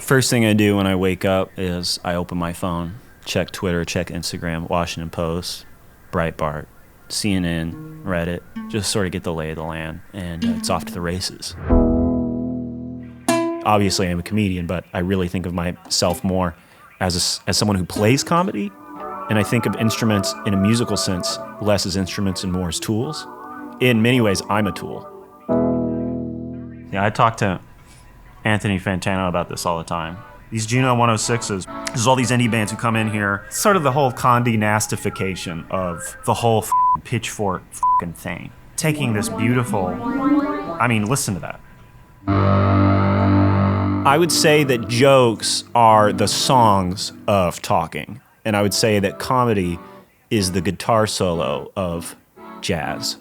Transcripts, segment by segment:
First thing I do when I wake up is I open my phone, check Twitter, check Instagram, Washington Post, Breitbart, CNN, Reddit, just sort of get the lay of the land, and it's off to the races. Obviously, I'm a comedian, but I really think of myself more as someone who plays comedy, and I think of instruments in a musical sense less as instruments and more as tools. In many ways, I'm a tool. Yeah, I talk to Anthony Fantano about this all the time. These Juno 106s, there's all these indie bands who come in here. It's sort of the whole Condé Nastification of the whole Pitchfork thing. Taking this beautiful, listen to that. I would say that jokes are the songs of talking. And I would say that comedy is the guitar solo of jazz.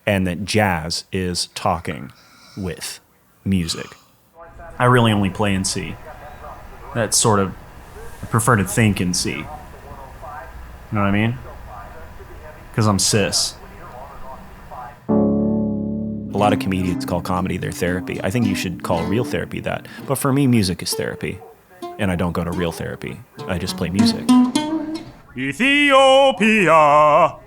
And that jazz is talking with music. I really only play in C. That's sort of, I prefer to think in C. You know what I mean? Because I'm cis. A lot of comedians call comedy their therapy. I think you should call real therapy that. But for me, music is therapy. And I don't go to real therapy. I just play music. Ethiopia.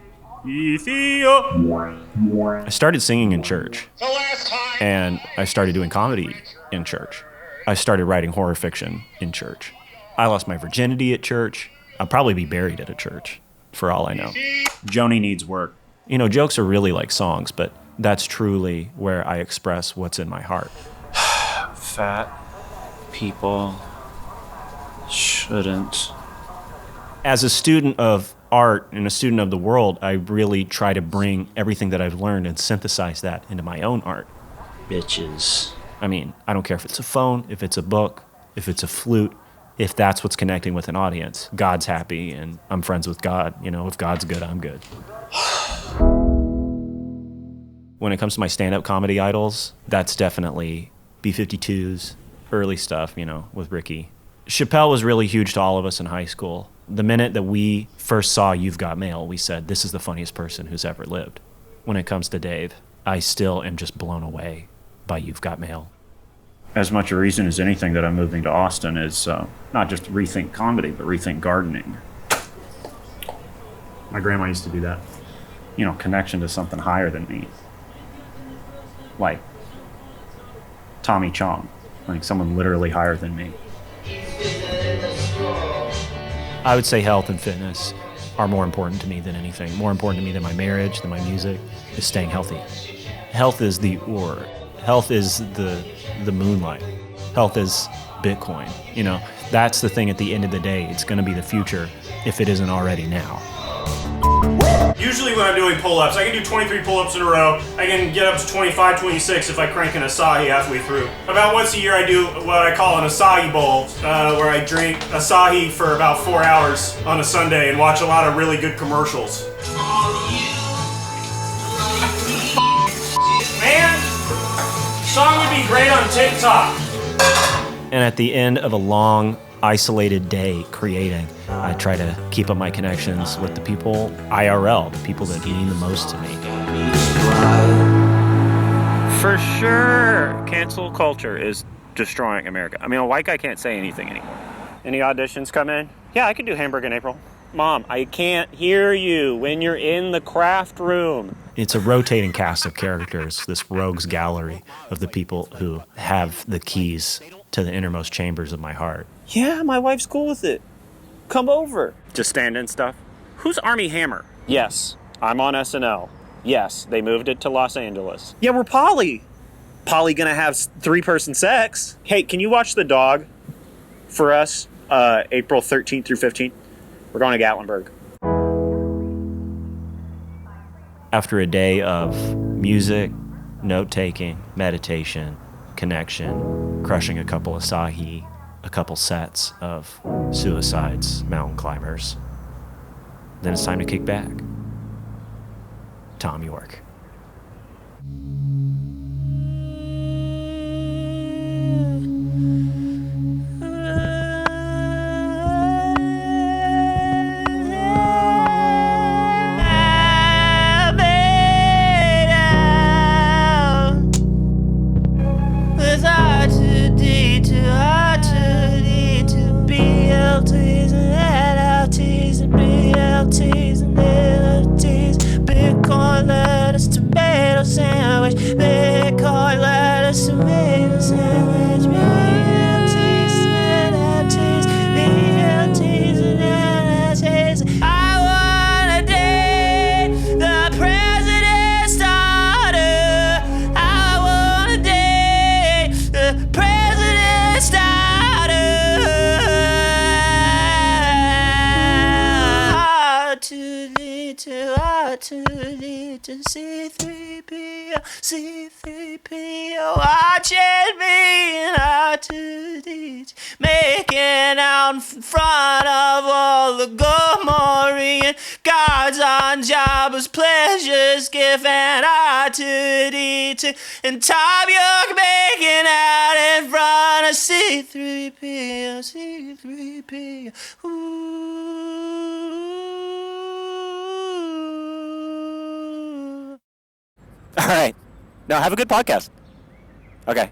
I started singing in church, and I started doing comedy in church. I started writing horror fiction in church. I lost my virginity at church. I'll probably be buried at a church, for all I know. Joni needs work. You know, jokes are really like songs, but that's truly where I express what's in my heart. Fat people shouldn't. As a student of art and a student of the world, I really try to bring everything that I've learned and synthesize that into my own art. Bitches. I don't care if it's a phone, if it's a book, if it's a flute, if that's what's connecting with an audience. God's happy and I'm friends with God. You know, if God's good, I'm good. When it comes to my stand-up comedy idols, that's definitely B-52s, early stuff, with Ricky. Chappelle was really huge to all of us in high school. The minute that we first saw You've Got Mail, we said, this is the funniest person who's ever lived. When it comes to Dave, I still am just blown away by You've Got Mail. As much a reason as anything that I'm moving to Austin is not just rethink comedy, but rethink gardening. My grandma used to do that. Connection to something higher than me. Like Tommy Chong, like someone literally higher than me. I would say health and fitness are more important to me than anything. More important to me than my marriage, than my music, is staying healthy. Health is the ore. Health is the moonlight. Health is Bitcoin. That's the thing at the end of the day. It's going to be the future if it isn't already now. Usually when I'm doing pull-ups, I can do 23 pull-ups in a row. I can get up to 25, 26 if I crank an Asahi halfway through. About once a year I do what I call an Asahi bowl, where I drink Asahi for about 4 hours on a Sunday and watch a lot of really good commercials. Man, song would be great on TikTok. And at the end of a long, isolated day creating, I try to keep up my connections with the people IRL, the people that mean the most to me. For sure, cancel culture is destroying America. A white guy can't say anything anymore. Any auditions come in? Yeah, I could do Hamburg in April. Mom, I can't hear you when you're in the craft room. It's a rotating cast of characters, this rogues gallery of the people who have the keys to the innermost chambers of my heart. Yeah, my wife's cool with it. Come over. Just stand in stuff. Who's Armie Hammer? Yes, I'm on SNL. Yes, they moved it to Los Angeles. Yeah, we're Polly. Polly gonna have 3-person sex. Hey, can you watch The Dog for us, April 13th through 15th? We're going to Gatlinburg. After a day of music, note-taking, meditation, connection, crushing a couple Asahi, a couple sets of Suicides, Mountain Climbers, then it's time to kick back. Tom York. It's hard to R2D2, R2D2, C3PO, C3PO, watching me and R2D2, making out in front of all the Gomorian guards on Jabba's pleasures, giving R2D2, and Tom York making out in front of C3PO, C3PO. All right. Now have a good podcast. Okay.